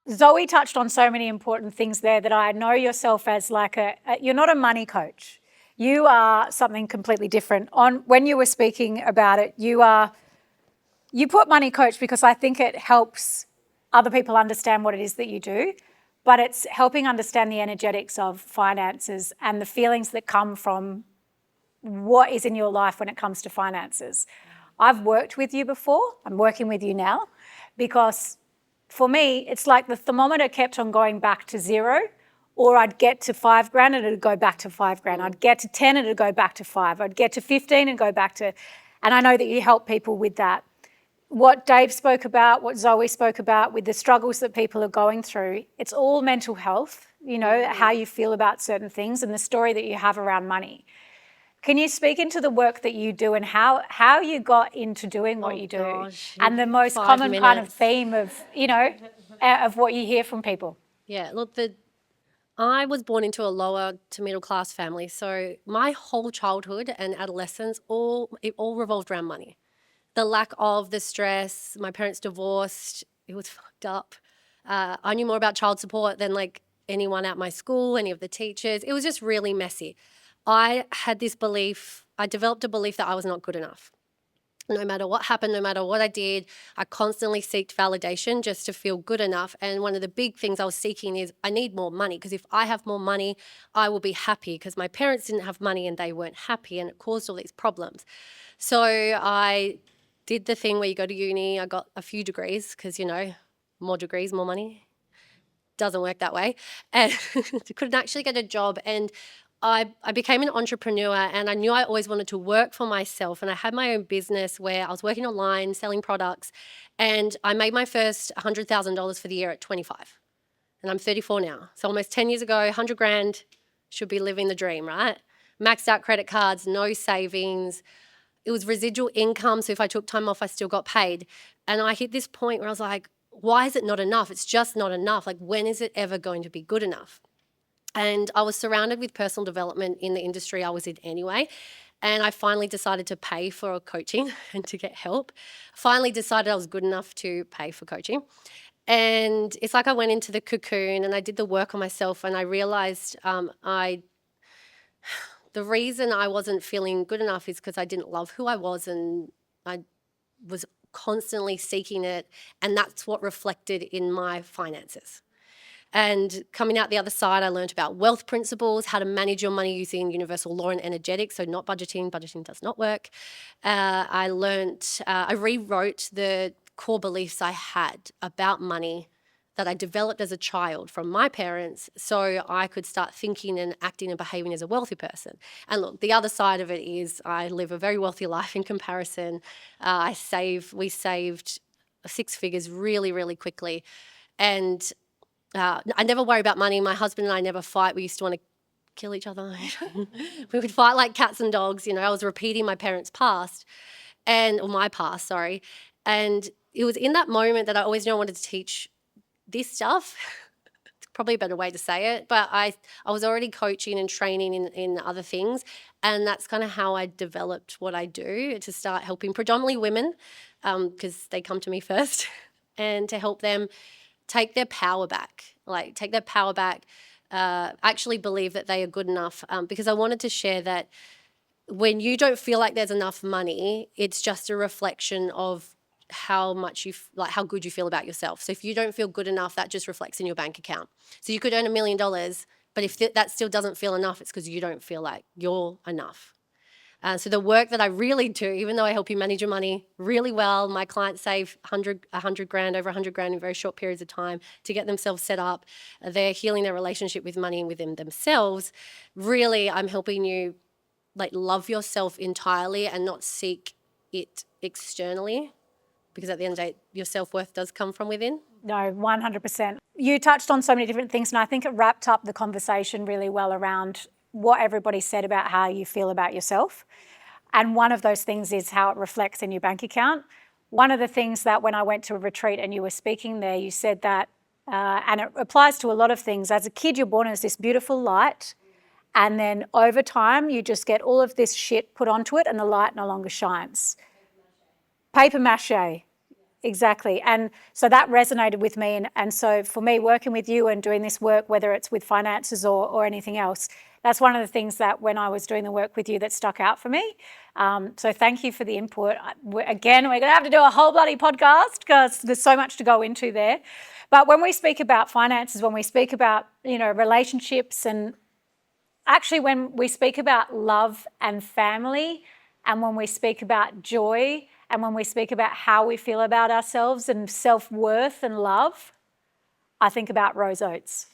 Zoe touched on so many important things there that I know yourself as like you're not a money coach. You are something completely different. When you were speaking about it, you put money coach because I think it helps other people understand what it is that you do, but it's helping understand the energetics of finances and the feelings that come from what is in your life when it comes to finances. I've worked with you before, I'm working with you now, because for me, it's like the thermometer kept on going back to zero, or I'd get to $5,000 and it'd go back to $5,000. I'd get to 10 and it'd go back to 5. I'd get to 15 and go back to, and I know that you help people with that. What Dave spoke about, what Zoe spoke about with the struggles that people are going through, it's all mental health, you know, how you feel about certain things and the story that you have around money. Can you speak into the work that you do and how you got into doing what you do? Gosh, and the most common kind of theme of, you know, of what you hear from people. Yeah, look, I was born into a lower to middle class family. So my whole childhood and adolescence, it all revolved around money. The lack of the stress, my parents divorced, it was fucked up. I knew more about child support than like anyone at my school, any of the teachers. It was just really messy. I had this belief, I developed a belief that I was not good enough. No matter what happened, no matter what I did, I constantly seeked validation just to feel good enough. And one of the big things I was seeking is I need more money, because if I have more money, I will be happy, because my parents didn't have money and they weren't happy, and it caused all these problems. So I did the thing where you go to uni. I got a few degrees because, you know, more degrees, more money. Doesn't work that way. And couldn't actually get a job. And I became an entrepreneur, and I knew I always wanted to work for myself. And I had my own business where I was working online, selling products. And I made my first $100,000 for the year at 25. And I'm 34 now. So almost 10 years ago, 100 grand, should be living the dream, right? Maxed out credit cards, no savings. It was residual income. So if I took time off, I still got paid. And I hit this point where I was like, why is it not enough? It's just not enough. Like, when is it ever going to be good enough? And I was surrounded with personal development in the industry I was in anyway. And I finally decided to pay for coaching and to get help. Finally decided I was good enough to pay for coaching. And it's like I went into the cocoon and I did the work on myself, and I realized the reason I wasn't feeling good enough is because I didn't love who I was, and I was constantly seeking it, and that's what reflected in my finances. And coming out the other side, I learned about wealth principles, how to manage your money using universal law and energetics, so not budgeting. Budgeting does not work. I rewrote the core beliefs I had about money that I developed as a child from my parents, so I could start thinking and acting and behaving as a wealthy person. And look, the other side of it is I live a very wealthy life in comparison. We saved 6 figures really, really quickly. And I never worry about money. My husband and I never fight. We used to want to kill each other. We would fight like cats and dogs. You know, I was repeating my parents' past, or my past, sorry. And it was in that moment that I always knew I wanted to teach this stuff. It's probably a better way to say it, but I was already coaching and training in other things, and that's kind of how I developed what I do, to start helping predominantly women, because they come to me first, and to help them take their power back, actually believe that they are good enough, because I wanted to share that when you don't feel like there's enough money, it's just a reflection of how good you feel about yourself. So if you don't feel good enough, that just reflects in your bank account. So you could earn $1 million, but if that still doesn't feel enough, it's because you don't feel like you're enough. So the work that I really do, even though I help you manage your money really well, my clients save over 100 grand in very short periods of time to get themselves set up. They're healing their relationship with money and within themselves. Really, I'm helping you love yourself entirely and not seek it externally, because at the end of the day, your self-worth does come from within. No, 100%. You touched on so many different things, and I think it wrapped up the conversation really well around what everybody said about how you feel about yourself. And one of those things is how it reflects in your bank account. One of the things that when I went to a retreat and you were speaking there, you said that, and it applies to a lot of things. As a kid, you're born as this beautiful light, and then over time, you just get all of this shit put onto it and the light no longer shines. Paper mache. exactly. And so that resonated with me. And so for me, working with you and doing this work, whether it's with finances or anything else, that's one of the things that when I was doing the work with you that stuck out for me. So thank you for the input. Again, we're going to have to do a whole bloody podcast because there's so much to go into there. But when we speak about finances, when we speak about, relationships, and actually when we speak about love and family, and when we speak about joy, and when we speak about how we feel about ourselves and self-worth and love, I think about Rose Oates.